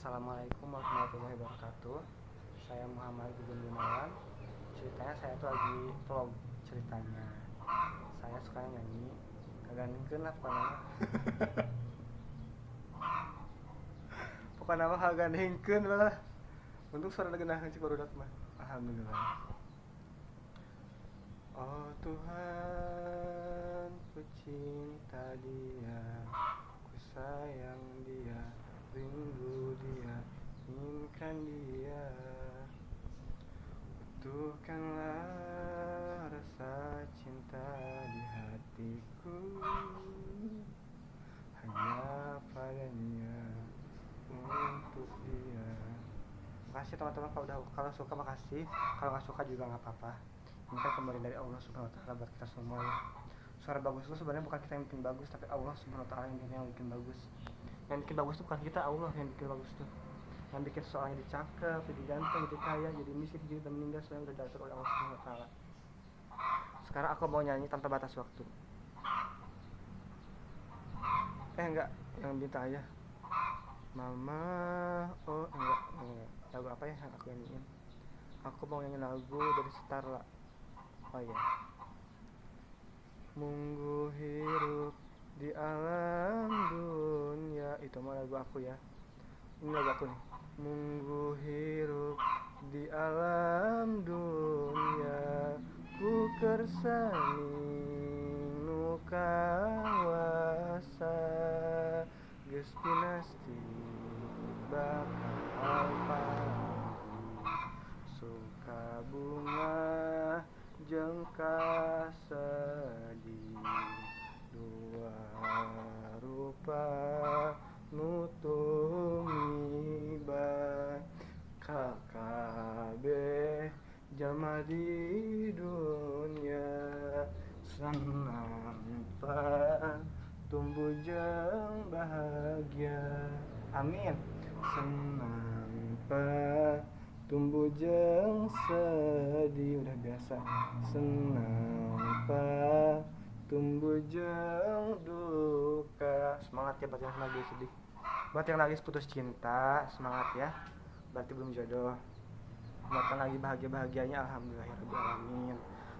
Assalamualaikum warahmatullahi wabarakatuh. Saya Muhammad Gugun Gunawan. Ceritanya saya tuh lagi vlog ceritanya. Saya suka nyanyi. Kagandengkeun lah pokoknya. Pokoknya mah kagandengkeun lah. Untung suara genah cik barudak mah. Alhamdulillah. Oh Tuhan, ku cinta dia, ku sayang dia, rindu dia, inginkan dia. Butuhkanlah rasa cinta di hatiku, hanya padanya, untuk dia. Makasih teman-teman kalau suka makasih, kalau nggak suka juga nggak apa-apa. Ini kan kembali dari Allah Subhanahu Wa Taala buat kita semua ya. Suara bagus itu sebenarnya bukan kita yang bikin bagus, tapi Allah Subhanahu Wa Taala yang bikin bagus. Yang bikin bagus itu bukan kita, Allah yang bikin bagus tuh. Yang bikin seseorang jadi cakep, jadi ganteng, jadi kaya, jadi miskin, jadi meninggal sebenarnya udah diatur oleh Allah Subhanahu Wa Taala. Sekarang aku mau nyanyi tanpa batas waktu. Enggak, yang bintang aja. Mama, oh enggak. Lagu apa ya yang aku nyanyiin? Aku mau nyanyi lagu dari Starla. Oh iya. Munggu hirup di alam dunia. Itu mah lagu aku ya. Ini lagu aku nih. Munggu hirup di alam dunia, ku kersani nu kawasa geus pinasti bakal suka bunga jeung sedih, dua rupa nu tumiba kakabeh jalma di dunia senang tumbuh jeung bahagia. Amin. Senang tumbuh jeung sedih udah biasa. Senang tumbuh jeung duka. Semangat ya buat yang lagi sedih, buat yang lagi putus cinta, semangat ya, berarti belum jodoh. Buat yang lagi bahagia-bahagianya, alhamdulillahirrahmanirrahim.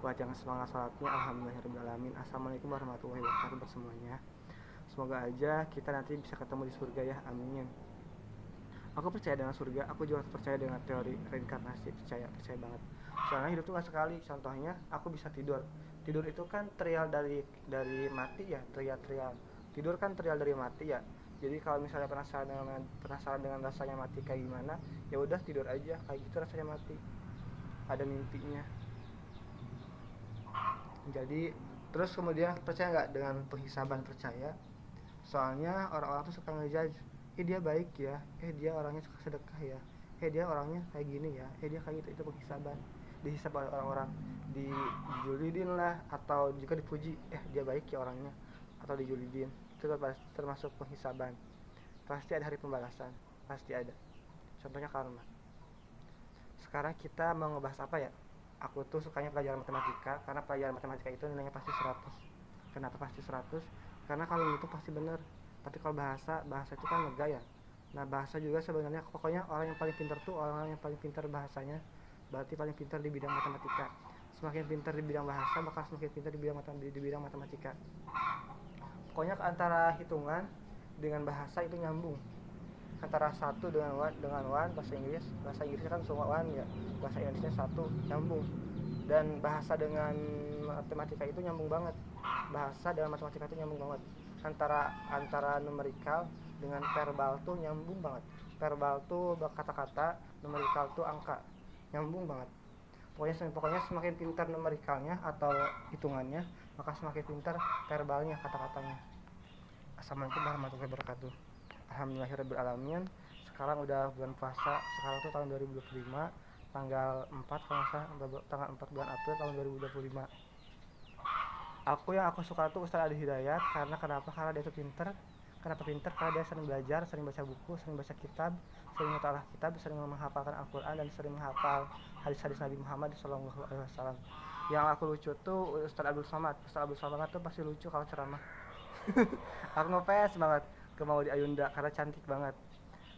Buat yang semangat sholatnya, alhamdulillahirrahmanirrahim. Assalamualaikum warahmatullahi wabarakatuh semuanya. Semoga aja kita nanti bisa ketemu di surga ya, amin. Aku percaya dengan surga, aku juga percaya dengan teori reinkarnasi, percaya banget. Soalnya hidup tuh gak sekali. Contohnya aku bisa tidur itu kan trial dari mati ya, trial tidur kan trial dari mati ya. Jadi kalau misalnya penasaran dengan rasanya mati kayak gimana, ya udah tidur aja, kayak gitu rasanya mati, ada mimpinya. Jadi terus kemudian percaya nggak dengan penghisaban? Percaya. Soalnya orang-orang tuh suka ngejudge, dia baik ya, dia orangnya suka sedekah ya, dia orangnya kayak gini ya, dia kayak gitu. Itu penghisaban, dihisab oleh orang-orang, dijulidin lah, atau juga dipuji, dia baik ya orangnya, atau dijulidin. Itu termasuk penghisaban. Pasti ada hari pembalasan, pasti ada. Contohnya karma. Sekarang kita mau ngebahas apa ya? Aku tuh sukanya pelajaran matematika, karena pelajaran matematika itu nilainya pasti 100. Kenapa pasti 100? Karena kalau itu pasti benar. Tapi kalau bahasa itu kan lega ya. Nah bahasa juga sebenarnya, pokoknya orang yang paling pintar tuh orang yang paling pintar bahasanya, berarti paling pintar di bidang matematika. Semakin pintar di bidang bahasa, maka semakin pintar di bidang matematika. Pokoknya antara hitungan dengan bahasa itu nyambung. Antara satu dengan one, bahasa Inggrisnya kan semua one ya, bahasa Indonesia satu, nyambung. Dan bahasa dengan matematika itu nyambung banget. Bahasa dengan matematika itu nyambung banget. Antara numerikal dengan verbal tuh nyambung banget. Verbal tuh kata-kata, numerikal tuh angka, nyambung banget. Pokoknya semakin pintar numerikalnya atau hitungannya, maka semakin pintar verbalnya, kata-katanya. Assalamualaikum warahmatullahi wabarakatuh. Alhamdulillahirrahmanirrahim. Sekarang udah bulan puasa. Sekarang tuh tahun 2025, tanggal 4 kalau nggak salah, tanggal 4 bulan April tahun 2025. Yang aku suka tuh Ustaz Adi Hidayat. Karena dia tuh pintar. Kenapa pintar? Karena dia sering belajar, sering baca buku, sering baca kitab, sering mutalaah kitab, sering menghafalkan Al-Quran, dan sering menghafal hadis-hadis Nabi Muhammad SAW. Yang aku lucu tuh Ustaz Abdul Somad tuh pasti lucu kalau ceramah. Aku ngefans banget ke Maudy Ayunda karena cantik banget.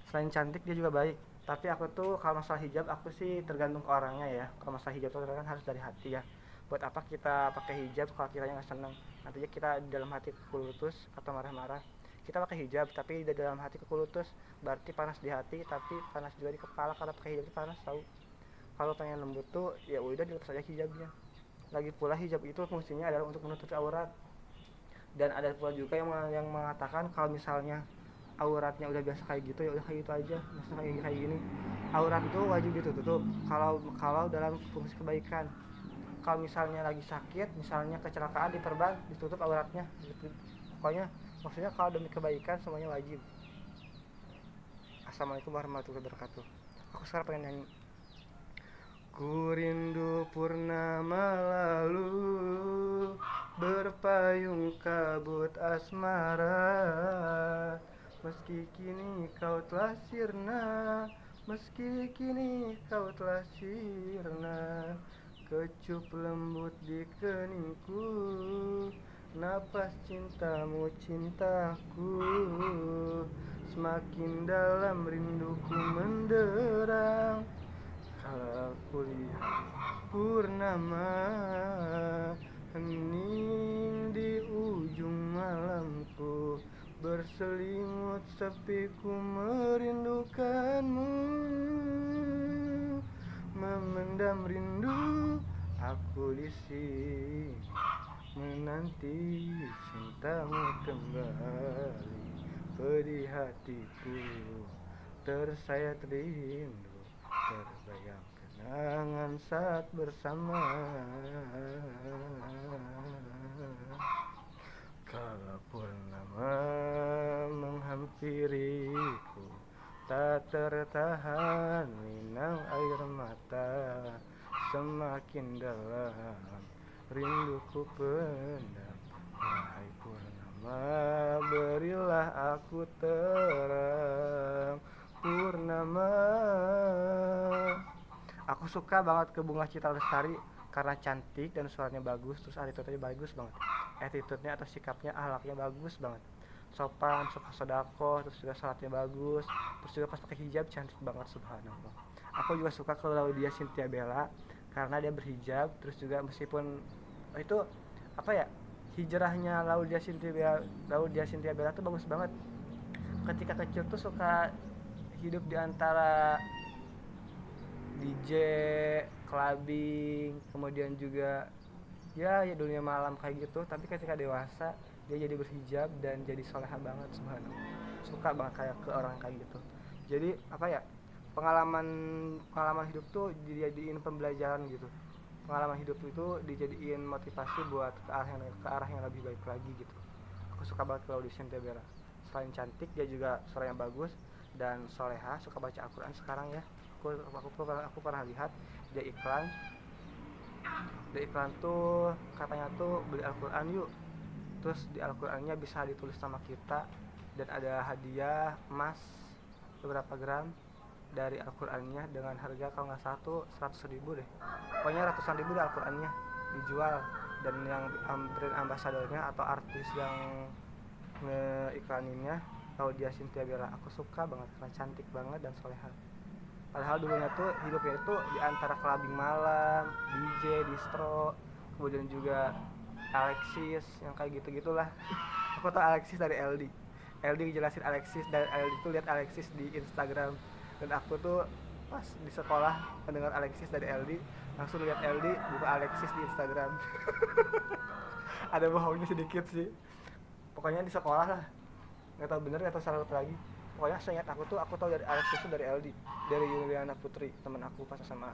Selain cantik dia juga baik. Tapi aku tuh kalau masalah hijab aku sih tergantung ke orangnya ya. Kalau masalah hijab tuh kan harus dari hati ya. Buat apa kita pakai hijab kalau kitanya nggak seneng? Nantinya kita di dalam hati kekulutus atau marah-marah. Kita pakai hijab tapi di dalam hati kekulutus, berarti panas di hati tapi panas juga di kepala karena pakai hijab itu panas tahu. Kalau pengen lembut tuh ya udah dilepas aja hijabnya. Lagi pula hijab itu fungsinya adalah untuk menutupi aurat. Dan ada pula juga yang mengatakan kalau misalnya auratnya udah biasa kayak gitu ya udah kayak gitu aja, maksudnya kayak gini, aurat itu wajib ditutup kalau kalau dalam fungsi kebaikan. Kalau misalnya lagi sakit, misalnya kecelakaan, diperban, ditutup auratnya. Pokoknya maksudnya kalau demi kebaikan semuanya wajib. Assalamualaikum warahmatullahi wabarakatuh. Aku sekarang pengen nyanyi. Ku rindu purnama lalu berpayung kabut asmara. Meski kini kau telah sirna, meski kini kau telah sirna, kecup lembut di keningku, napas cintamu cintaku. Semakin dalam rinduku menderang, kalau ku lihat purnama hening di ujung malamku, berselimut sepiku merindukanmu, memendam rindu aku di sini menanti cintamu kembali. Pedih hatiku tersayat rindu, terbayang kenangan saat bersama. Kala purnama menghampiriku, tak tertahan minang air mata, semakin dalam rinduku pendam. Wahai purnama, berilah aku terang purnama. Aku suka banget ke Bunga Citra Lestari karena cantik dan suaranya bagus, terus attitude-nya bagus banget. Attitude-nya atau sikapnya, ahlaknya bagus banget. Sopan, sopan sodako, terus juga salatnya bagus, terus juga pas pakai hijab cantik banget, subhanallah. Aku juga suka ke Laudia Cynthia Bella karena dia berhijab, terus juga meskipun itu apa ya, hijrahnya Laudia Cynthia Bella tuh bagus banget. Ketika kecil tuh suka hidup di antara DJ, clubbing, kemudian juga ya dunia malam kayak gitu. Tapi ketika dewasa dia jadi berhijab dan jadi soleha banget, subhanallah. Suka banget kayak ke orang kayak gitu. Jadi apa ya, pengalaman pengalaman hidup tuh dijadiin pembelajaran gitu. Pengalaman hidup itu dijadiin motivasi buat ke arah yang lebih baik lagi gitu. Aku suka banget kalau di Cynthia Bella. Selain cantik dia juga suaranya bagus dan soleha, suka baca Al-Quran sekarang ya. Aku pernah lihat dia iklan tuh katanya tuh beli Al-Quran yuk, terus di Al-Qurannya bisa ditulis nama kita dan ada hadiah emas beberapa gram dari Al-Qurannya dengan harga kalau nggak salah 100.000 deh, pokoknya ratusan ribu di Al-Qurannya dijual. Dan yang brand ambasadornya atau artis yang ngeiklaninnya Laudia Cynthia Bella. Aku suka banget karena cantik banget dan soleha. Padahal dulunya tuh hidupnya itu di antara clubbing malam, DJ, distro, kemudian juga Alexis yang kayak gitu-gitulah. Aku tau Alexis dari LD. LD jelasin Alexis, dan LD tuh lihat Alexis di Instagram. Dan aku tuh pas di sekolah mendengar Alexis dari LD, langsung lihat LD buka Alexis di Instagram. Ada bohongnya sedikit sih. Pokoknya di sekolah lah. Nggak tahu bener, nggak tahu salah lagi. Pokoknya seingat aku tahu dari Alexis itu dari LD, dari Yuliana Putri, teman aku pas SMA.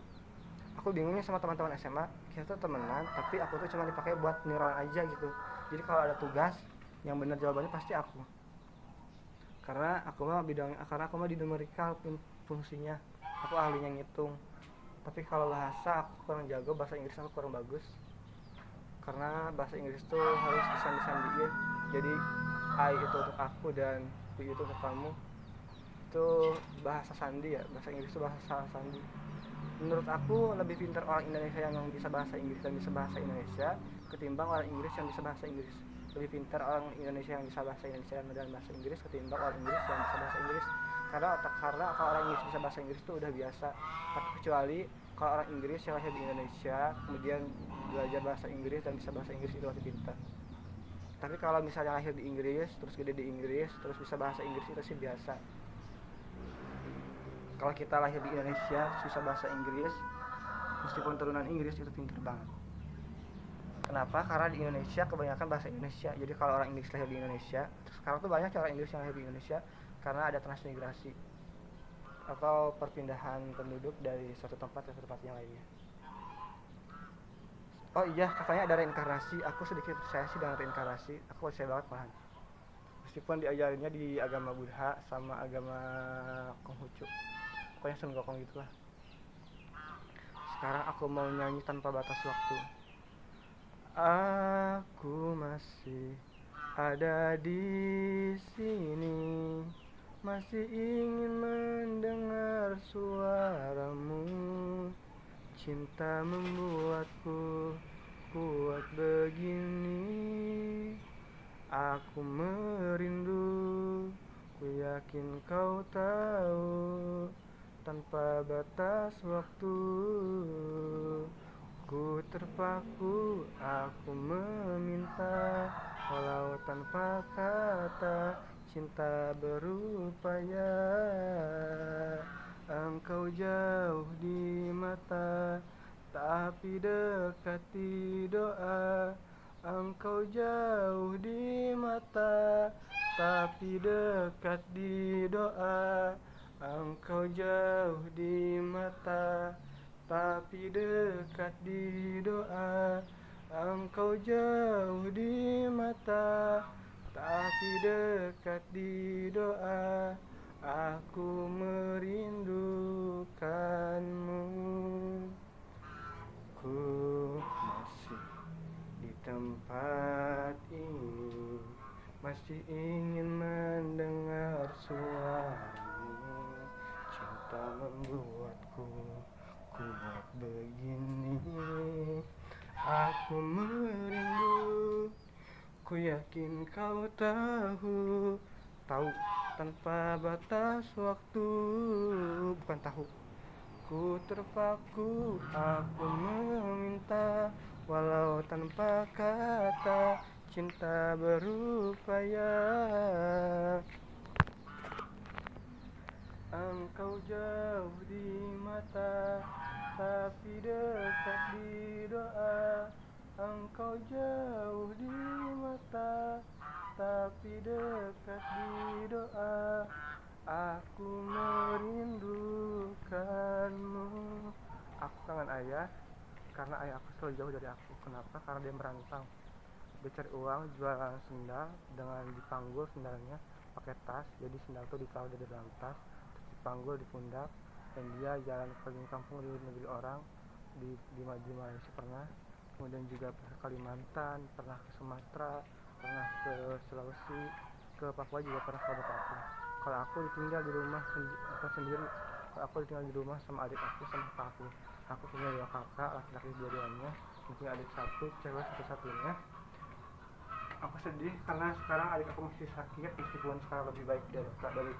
Aku bingungnya sama teman-teman SMA, kita tuh temenan, tapi aku tuh cuma dipakai buat niruan aja gitu. Jadi kalau ada tugas, yang benar jawabannya pasti aku. Karena aku mah di numerikal fungsinya, aku ahlinya ngitung. Tapi kalau bahasa aku kurang jago, bahasa Inggris aku kurang bagus. Karena bahasa Inggris tuh harus disandi-sandiin. Jadi I itu untuk aku dan B itu untuk kamu. Itu bahasa sandi ya, bahasa Inggris itu bahasa sandi. Menurut aku lebih pintar orang Indonesia yang bisa bahasa Inggris dan bisa bahasa Indonesia ketimbang orang Inggris yang bisa bahasa Inggris. Lebih pintar orang Indonesia yang bisa bahasa Indonesia dan bahasa Inggris ketimbang orang Inggris yang bisa bahasa Inggris. karena kalau orang Inggris bisa bahasa Inggris itu udah biasa. Tapi kecuali kalau orang Inggris yang lahir di Indonesia kemudian belajar bahasa Inggris dan bisa bahasa Inggris itu masih pintar. Tapi kalau misalnya lahir di Inggris terus gede di Inggris terus bisa bahasa Inggris itu sih biasa. Kalau kita lahir di Indonesia susah bahasa Inggris meskipun turunan Inggris itu pintar banget. Kenapa? Karena di Indonesia kebanyakan bahasa Indonesia. Jadi kalau orang Inggris lahir di Indonesia, sekarang tuh banyak orang Inggris yang lahir di Indonesia karena ada transmigrasi atau perpindahan penduduk dari suatu tempat ke tempat yang lainnya. Oh iya, katanya ada reinkarnasi. Aku sedikit percaya sih dengan reinkarnasi. Aku percaya banget malahan. Meskipun diajarinnya di agama Buddha sama agama Konghucu. Pokoknya Sun Gokong gitulah. Sekarang aku mau nyanyi tanpa batas waktu. Aku masih ada di sini, masih ingin mendengar suaramu. Cinta membuatku kuat begini. Aku merindu, ku yakin kau tahu. Tanpa batas waktu, ku terpaku, aku meminta. Walau tanpa kata, cinta berupaya. Engkau jauh di mata, tapi dekat di doa. Engkau jauh di mata, tapi dekat di doa. Engkau jauh di mata, tapi dekat di doa. Engkau jauh di mata, tapi dekat di doa. Aku merindukanmu. Ku masih di tempat ini, masih ingin mendengar suaramu. Cinta membuatku kuat begini. Aku merindu, ku yakin kau tahu. Tahu tanpa batas waktu, bukan tahu. Ku terpaku, aku meminta. Walau tanpa kata, cinta berupaya. Engkau jauh di mata, tapi dekat di doa. Engkau jauh di mata, tapi dekat di doa. Aku merindukanmu. Aku kangen ayah, karena ayah aku selalu jauh dari aku. Kenapa? Karena dia merantau. Dia cari uang, jualan sendal dengan dipanggul sendalnya pakai tas. Jadi sendal itu ditaruh di dalam tas, terus dipanggul di pundak, dan dia jalan keliling kampung di negeri orang. Di Malaysia pernah, kemudian juga ke Kalimantan, pernah ke Sumatera, pernah ke Sulawesi, ke Papua juga pernah ke Papua. Kalau aku ditinggal di rumah bukan sendiri, kalau aku ditinggal di rumah sama adik aku sama kakak aku. Aku punya 2 kakak, laki-laki dua-duanya, mungkin adik 1, cewek satu-satunya. Aku sedih karena sekarang adik aku masih sakit, meskipun sekarang lebih baik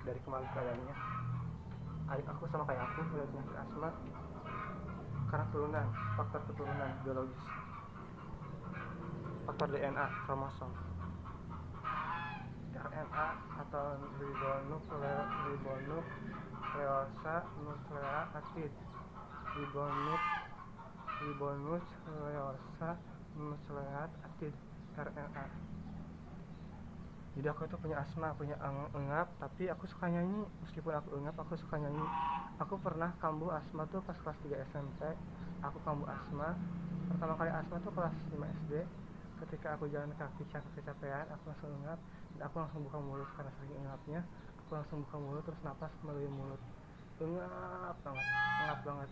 dari kemarin keadaannya. Adik aku sama kayak aku punya penyakit asma karena turunan, faktor keturunan biologis, faktor DNA, kromosom, RNA atau ribonukleosa nuklea asid, ribonukleosa nukleat asid, RNA. Jadi aku tuh punya asma, punya engap, tapi aku suka nyanyi. Meskipun aku engap, aku suka nyanyi. Aku pernah kambuh asma tuh pas kelas 3 SMP. Aku kambuh asma. Pertama kali asma tuh kelas 5 SD. Ketika aku jalan kaki kecapean, aku langsung engap dan aku langsung buka mulut. Karena saking engapnya, aku langsung buka mulut terus napas melalui mulut. Engap banget.